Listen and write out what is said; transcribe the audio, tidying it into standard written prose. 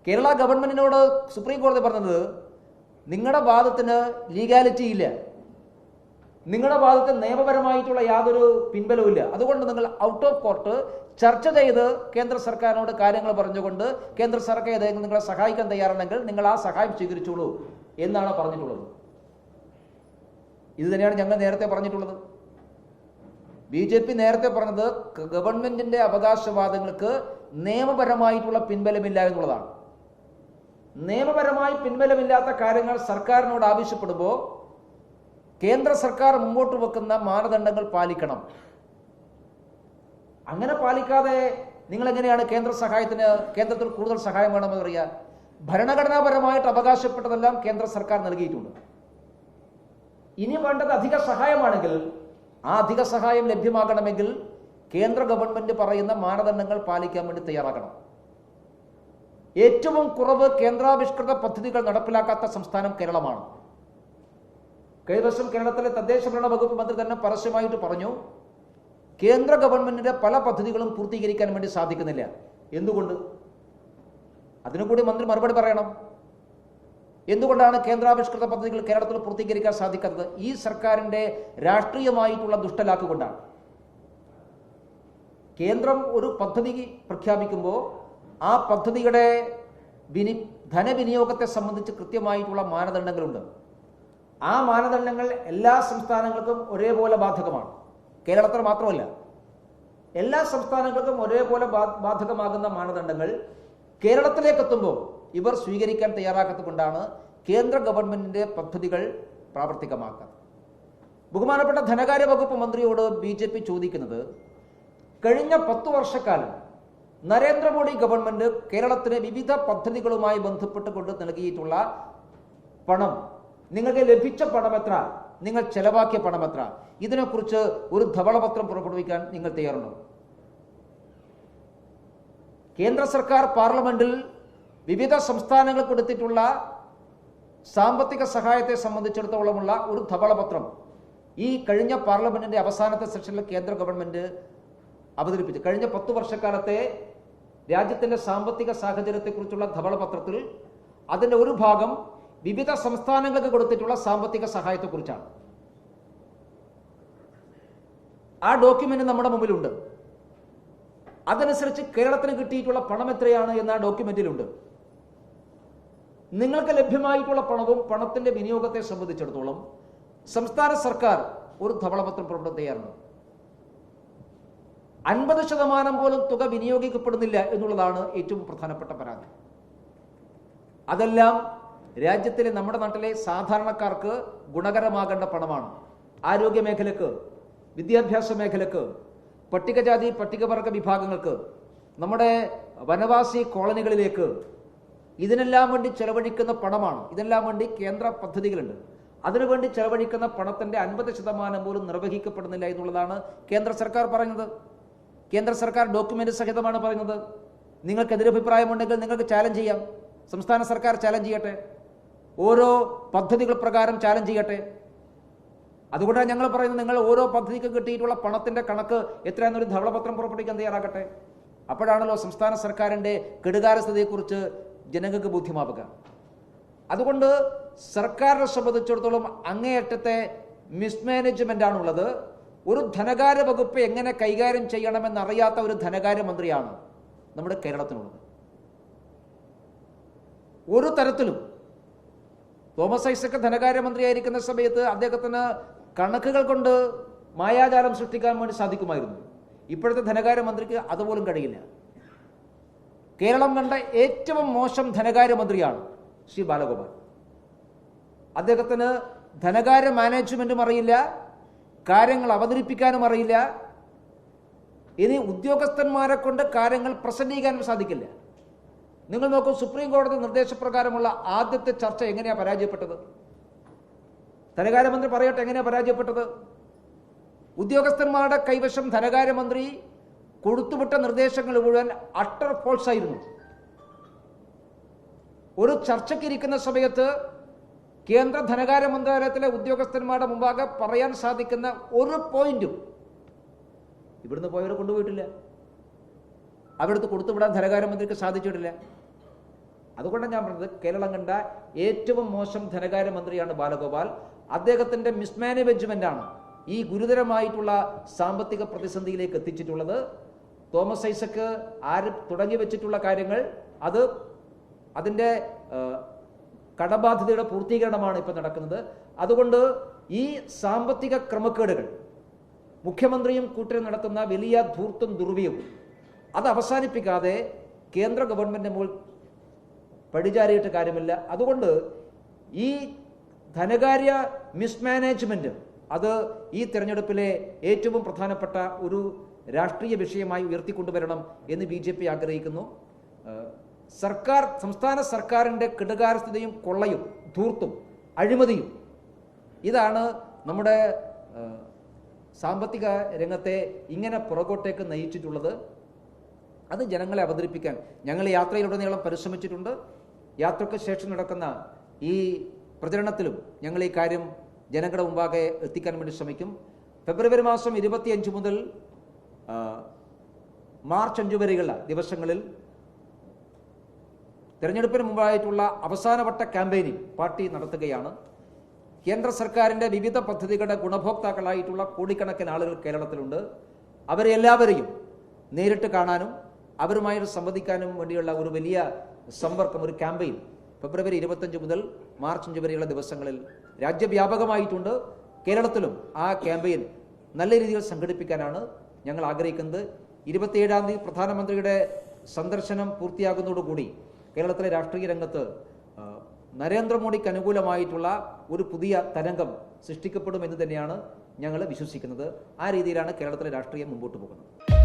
കേരള ഗവൺമെന്റിനോട് സുപ്രീം കോടതി പറഞ്ഞത് നിങ്ങളുടെ വാദത്തിന് ലീഗാലിറ്റി ഇല്ല, നിങ്ങളുടെ വാദത്തിന് നിയമപരമായിട്ടുള്ള യാതൊരു പിൻബലവുമില്ല, അതുകൊണ്ട് നിങ്ങൾ ഔട്ട് ഓഫ് കോർട്ട് ചർച്ച ചെയ്ത് കേന്ദ്ര സർക്കാരിനോട് കാര്യങ്ങൾ പറഞ്ഞുകൊണ്ട് കേന്ദ്ര സർക്കാർ ഏതെങ്കിലും നിങ്ങളെ സഹായിക്കാൻ തയ്യാറാണെങ്കിൽ നിങ്ങൾ ആ സഹായം സ്വീകരിച്ചോളൂ എന്നാണ് പറഞ്ഞിട്ടുള്ളത്. ഇത് തന്നെയാണ് ഞങ്ങൾ നേരത്തെ പറഞ്ഞിട്ടുള്ളത്. BJP നേരത്തെ പറഞ്ഞത് ഗവൺമെന്റിന്റെ അവകാശവാദങ്ങൾക്ക് നിയമപരമായിട്ടുള്ള പിൻബലമില്ല എന്നുള്ളതാണ്. നിയമപരമായി പിൻബലമില്ലാത്ത കാര്യങ്ങൾ സർക്കാരിനോട് ആവശ്യപ്പെടുമ്പോൾ കേന്ദ്ര സർക്കാർ മുമ്പോട്ട് വെക്കുന്ന മാനദണ്ഡങ്ങൾ പാലിക്കണം. അങ്ങനെ പാലിക്കാതെ നിങ്ങൾ എങ്ങനെയാണ് കേന്ദ്ര സഹായത്തിന് കേന്ദ്രത്തിൽ കൂടുതൽ സഹായം വേണമെന്ന് പറയുക? ഭരണഘടനാപരമായിട്ട് അവകാശപ്പെട്ടതെല്ലാം കേന്ദ്ര സർക്കാർ നൽകിയിട്ടുണ്ട്. ഇനി വേണ്ടത് അധിക സഹായമാണെങ്കിൽ ആ അധിക സഹായം ലഭ്യമാകണമെങ്കിൽ കേന്ദ്ര ഗവൺമെന്റ് പറയുന്ന മാനദണ്ഡങ്ങൾ പാലിക്കാൻ വേണ്ടി തയ്യാറാക്കണം. ഏറ്റവും കുറവ് കേന്ദ്രാവിഷ്കൃത പദ്ധതികൾ നടപ്പിലാക്കാത്ത സംസ്ഥാനം കേരളമാണ്. കഴിഞ്ഞ ദിവസം കേരളത്തിലെ തദ്ദേശ ഭരണ വകുപ്പ് മന്ത്രി തന്നെ പരസ്യമായിട്ട് പറഞ്ഞു, കേന്ദ്ര ഗവൺമെന്റിന്റെ പല പദ്ധതികളും പൂർത്തീകരിക്കാൻ വേണ്ടി സാധിക്കുന്നില്ല. എന്തുകൊണ്ട്? അതിനുകൂടി മന്ത്രി മറുപടി പറയണം. എന്തുകൊണ്ടാണ് കേന്ദ്രാവിഷ്കൃത പദ്ധതികൾ കേരളത്തിൽ പൂർത്തീകരിക്കാൻ സാധിക്കാത്തത്? ഈ സർക്കാരിന്റെ രാഷ്ട്രീയമായിട്ടുള്ള ദുഷ്ടലാക്കുകൊണ്ടാണ്. കേന്ദ്രം ഒരു പദ്ധതി പ്രഖ്യാപിക്കുമ്പോൾ ആ പദ്ധതിയുടെ ധനവിനിയോഗത്തെ സംബന്ധിച്ച് കൃത്യമായിട്ടുള്ള മാനദണ്ഡങ്ങളുണ്ട്. ആ മാനദണ്ഡങ്ങൾ എല്ലാ സംസ്ഥാനങ്ങൾക്കും ഒരേപോലെ ബാധകമാണ്. കേരളത്തിൽ മാത്രമല്ല, എല്ലാ സംസ്ഥാനങ്ങൾക്കും ഒരേപോലെ ബാധകമാകുന്ന മാനദണ്ഡങ്ങൾ കേരളത്തിലേക്ക് എത്തുമ്പോൾ ഇവർ സ്വീകരിക്കാൻ തയ്യാറാക്കത്തുകൊണ്ടാണ് കേന്ദ്ര ഗവൺമെന്റിന്റെ പദ്ധതികൾ പ്രാവർത്തികമാക്കുന്നത്. ബഹുമാനപ്പെട്ട ധനകാര്യ വകുപ്പ് മന്ത്രിയോട് BJP ചോദിക്കുന്നത്, കഴിഞ്ഞ 10 വർഷക്കാലം നരേന്ദ്രമോദി ഗവൺമെന്റ് കേരളത്തിന് വിവിധ പദ്ധതികളുമായി ബന്ധപ്പെട്ടുകൊണ്ട് നൽകിയിട്ടുള്ള പണം, നിങ്ങൾക്ക് ലഭിച്ച പണം എത്ര, നിങ്ങൾ ചെലവാക്കിയ പണം എത്ര, ഇതിനെക്കുറിച്ച് ഒരു ധവളപത്രം പുറപ്പെടുവിക്കാൻ നിങ്ങൾ തയ്യാറുണ്ടോ? കേന്ദ്ര സർക്കാർ പാർലമെന്റിൽ വിവിധ സംസ്ഥാനങ്ങൾക്ക് എടുത്തിട്ടുള്ള സാമ്പത്തിക സഹായത്തെ സംബന്ധിച്ചിടത്തോളമുള്ള ഒരു ധവളപത്രം ഈ കഴിഞ്ഞ പാർലമെന്റിന്റെ അവസാനത്തെ സെഷനിൽ കേന്ദ്ര ഗവൺമെന്റ് അവതരിപ്പിച്ചു. കഴിഞ്ഞ 10 വർഷക്കാലത്തെ രാജ്യത്തിന്റെ സാമ്പത്തിക സാഹചര്യത്തെക്കുറിച്ചുള്ള ധവളപത്രത്തിൽ അതിന്റെ ഒരു ഭാഗം വിവിധ സംസ്ഥാനങ്ങൾക്ക് കൊടുത്തിട്ടുള്ള സാമ്പത്തിക സഹായത്തെക്കുറിച്ചാണ്. ആ ഡോക്യുമെന്റ് നമ്മുടെ മുമ്പിലുണ്ട്. അതനുസരിച്ച് കേരളത്തിന് കിട്ടിയിട്ടുള്ള പണം എത്രയാണ് എന്ന് ആ ഡോക്യുമെന്റിലുണ്ട്. നിങ്ങൾക്ക് ലഭ്യമായിട്ടുള്ള പണവും പണത്തിന്റെ വിനിയോഗത്തെ സംബന്ധിച്ചിടത്തോളം സംസ്ഥാന സർക്കാർ ഒരു ധവളപത്രം പുറപ്പെടുവിക്കാൻ തയ്യാറുണ്ട്. 50% പോലും തുക വിനിയോഗിക്കപ്പെടുന്നില്ല എന്നുള്ളതാണ് ഏറ്റവും പ്രധാനപ്പെട്ട പരാതി. അതെല്ലാം രാജ്യത്തിലെ നമ്മുടെ നാട്ടിലെ സാധാരണക്കാർക്ക് ഗുണകരമാകേണ്ട പണമാണ്. ആരോഗ്യ മേഖലക്ക്, വിദ്യാഭ്യാസ മേഖലക്ക്, പട്ടികജാതി പട്ടികവർഗ വിഭാഗങ്ങൾക്ക്, നമ്മുടെ വനവാസി കോളനികളിലേക്ക്, ഇതിനെല്ലാം വേണ്ടി ചെലവഴിക്കുന്ന പണമാണ്. ഇതെല്ലാം വേണ്ടി കേന്ദ്ര പദ്ധതികളുണ്ട്. അതിനുവേണ്ടി ചെലവഴിക്കുന്ന പണത്തിന്റെ 50% പോലും നിർവഹിക്കപ്പെടുന്നില്ല എന്നുള്ളതാണ് കേന്ദ്ര സർക്കാർ പറയുന്നത്. കേന്ദ്ര സർക്കാർ ഡോക്യുമെന്റ് സഹിതമാണ് പറയുന്നത്. നിങ്ങൾക്ക് എതിരഭിപ്രായമുണ്ടെങ്കിൽ നിങ്ങൾക്ക് ചാലഞ്ച് ചെയ്യാം. സംസ്ഥാന സർക്കാർ ചാലഞ്ച് ചെയ്യട്ടെ, ഓരോ പദ്ധതികൾ പ്രകാരം ചാലഞ്ച് ചെയ്യട്ടെ. അതുകൊണ്ടാണ് ഞങ്ങൾ പറയുന്നത്, നിങ്ങൾ ഓരോ പദ്ധതിക്ക് കിട്ടിയിട്ടുള്ള പണത്തിന്റെ കണക്ക് എത്രയെന്നൊരു ധവളപത്രം പുറപ്പെടുവിക്കാൻ തയ്യാറാകട്ടെ. അപ്പോഴാണല്ലോ സംസ്ഥാന സർക്കാരിന്റെ കെടുകാര്യസ്ഥതയെക്കുറിച്ച് ജനങ്ങൾക്ക് ബോധ്യമാവുക. അതുകൊണ്ട് സർക്കാരിനെ സംബന്ധിച്ചിടത്തോളം അങ്ങേയറ്റത്തെ മിസ്മാനേജ്മെന്റ് ആണുള്ളത്. ഒരു ധനകാര്യ വകുപ്പ് എങ്ങനെ കൈകാര്യം ചെയ്യണമെന്നറിയാത്ത ഒരു ധനകാര്യ മന്ത്രിയാണ് നമ്മുടെ കേരളത്തിനുള്ളത്. ഒരു തരത്തിലും തോമസ് ഐസക് ധനകാര്യമന്ത്രിയായിരിക്കുന്ന സമയത്ത് അദ്ദേഹത്തിന് കണക്കുകൾ കൊണ്ട് മായാജാലം സൃഷ്ടിക്കാൻ വേണ്ടി സാധിക്കുമായിരുന്നു. ഇപ്പോഴത്തെ ധനകാര്യമന്ത്രിക്ക് അതുപോലും കഴിയില്ല. കേരളം കണ്ട ഏറ്റവും മോശം ധനകാര്യമന്ത്രിയാണ് ശ്രീ ബാലഗോപാൽ. അദ്ദേഹത്തിന് ധനകാര്യ മാനേജ്മെന്റും അറിയില്ല, കാര്യങ്ങൾ അവതരിപ്പിക്കാനും അറിയില്ല. ഇനി ഉദ്യോഗസ്ഥന്മാരെ കൊണ്ട് കാര്യങ്ങൾ പ്രസന്റ് ചെയ്യാനും സാധിക്കില്ല. നിങ്ങൾ നോക്കൂ, സുപ്രീം കോടതി നിർദ്ദേശപ്രകാരമുള്ള ആദ്യത്തെ ചർച്ച എങ്ങനെയാണ് പരാജയപ്പെട്ടത്? ധനകാര്യമന്ത്രി പറയട്ടെ എങ്ങനെയാണ് പരാജയപ്പെട്ടത്? ഉദ്യോഗസ്ഥന്മാരുടെ കൈവശം ധനകാര്യമന്ത്രി കൊടുത്തുവിട്ട നിർദ്ദേശങ്ങൾ മുഴുവൻ അട്ടർ ഫോൾസ് ആയിരുന്നു. ഒരു ചർച്ചയ്ക്കിരിക്കുന്ന സമയത്ത് കേന്ദ്ര ധനകാര്യ മന്ത്രാലയത്തിലെ ഉദ്യോഗസ്ഥന്മാരുടെ മുമ്പാകെ പറയാൻ സാധിക്കുന്ന ഒരു പോയിന്റും ഇവിടുന്ന് പോയവരെ കൊണ്ടുപോയിട്ടില്ല. അവിടുത്തെ കൊടുത്തുവിടാൻ ധനകാര്യമന്ത്രിക്ക് സാധിച്ചിട്ടില്ല. അതുകൊണ്ടാണ് ഞാൻ പറഞ്ഞത്, കേരളം കണ്ട ഏറ്റവും മോശം ധനകാര്യമന്ത്രിയാണ് ബാലഗോപാൽ. അദ്ദേഹത്തിൻ്റെ മിസ്മാനേജ്മെൻ്റാണ് ഈ ഗുരുതരമായിട്ടുള്ള സാമ്പത്തിക പ്രതിസന്ധിയിലേക്ക് എത്തിച്ചിട്ടുള്ളത്. തോമസ് ഐസക്ക് തുടങ്ങി വെച്ചിട്ടുള്ള കാര്യങ്ങൾ അതിൻ്റെ കടബാധ്യതയുടെ പൂർത്തീകരണമാണ് ഇപ്പോൾ നടക്കുന്നത്. അതുകൊണ്ട് ഈ സാമ്പത്തിക ക്രമക്കേടുകൾ, മുഖ്യമന്ത്രിയും കൂട്ടരും നടത്തുന്ന വലിയ ധൂർത്തും ദുർവ്യവും അത് അവസാനിപ്പിക്കാതെ കേന്ദ്ര ഗവൺമെൻറ് മുകളിൽ പടിചാരിയിട്ട് കാര്യമില്ല. അതുകൊണ്ട് ഈ ധനകാര്യ മിസ്മാനേജ്മെൻറ്റ് അത് ഈ തെരഞ്ഞെടുപ്പിലെ ഏറ്റവും പ്രധാനപ്പെട്ട ഒരു രാഷ്ട്രീയ വിഷയമായി ഉയർത്തിക്കൊണ്ടുവരണം എന്ന് BJP ആഗ്രഹിക്കുന്നു. സംസ്ഥാന സർക്കാരിൻ്റെ കെടുകാര്യസ്ഥതയും കൊള്ളയും ധൂർത്തും അഴിമതിയും ഇതാണ് നമ്മുടെ സാമ്പത്തിക രംഗത്തെ ഇങ്ങനെ പുറകോട്ടേക്ക് നയിച്ചിട്ടുള്ളത്. അത് ജനങ്ങളെ അവതരിപ്പിക്കാൻ ഞങ്ങൾ യാത്രയിലുടനീളം പരിശ്രമിച്ചിട്ടുണ്ട്. യാത്രയ്ക്ക് ശേഷം നടക്കുന്ന ഈ പ്രചരണത്തിലും ഞങ്ങൾ ഈ കാര്യം ജനങ്ങളുടെ മുമ്പാകെ എത്തിക്കാൻ വേണ്ടി ശ്രമിക്കും. ഫെബ്രുവരി മാസം 25 മുതൽ മാർച്ച് 5 വരെയുള്ള ദിവസങ്ങളിൽ തെരഞ്ഞെടുപ്പിന് മുമ്പായിട്ടുള്ള അവസാനവട്ട ക്യാമ്പയിനിങ് പാർട്ടി നടത്തുകയാണ്. കേന്ദ്ര സർക്കാരിൻ്റെ വിവിധ പദ്ധതികളുടെ ഗുണഭോക്താക്കളായിട്ടുള്ള കോടിക്കണക്കിന് ആളുകൾ കേരളത്തിലുണ്ട്. അവരെ എല്ലാവരെയും നേരിട്ട് കാണാനും അവരുമായിട്ട് സംവദിക്കാനും വേണ്ടിയുള്ള ഒരു വലിയ സമ്പർക്കം, ഒരു ക്യാമ്പയിൻ ഫെബ്രുവരി 25 മുതൽ മാർച്ച് 5 വരെയുള്ള ദിവസങ്ങളിൽ രാജ്യവ്യാപകമായിട്ടുണ്ട്. കേരളത്തിലും ആ ക്യാമ്പയിൻ നല്ല രീതിയിൽ സംഘടിപ്പിക്കാനാണ് ഞങ്ങൾ ആഗ്രഹിക്കുന്നത്. 27-ാം തീയതി പ്രധാനമന്ത്രിയുടെ സന്ദർശനം പൂർത്തിയാകുന്നതോടുകൂടി കേരളത്തിലെ രാഷ്ട്രീയ രംഗത്ത് നരേന്ദ്രമോദിക്ക് അനുകൂലമായിട്ടുള്ള ഒരു പുതിയ തരംഗം സൃഷ്ടിക്കപ്പെടുമെന്ന് തന്നെയാണ് ഞങ്ങൾ വിശ്വസിക്കുന്നത്. ആ രീതിയിലാണ് കേരളത്തിലെ രാഷ്ട്രീയം മുമ്പോട്ട് പോകുന്നത്.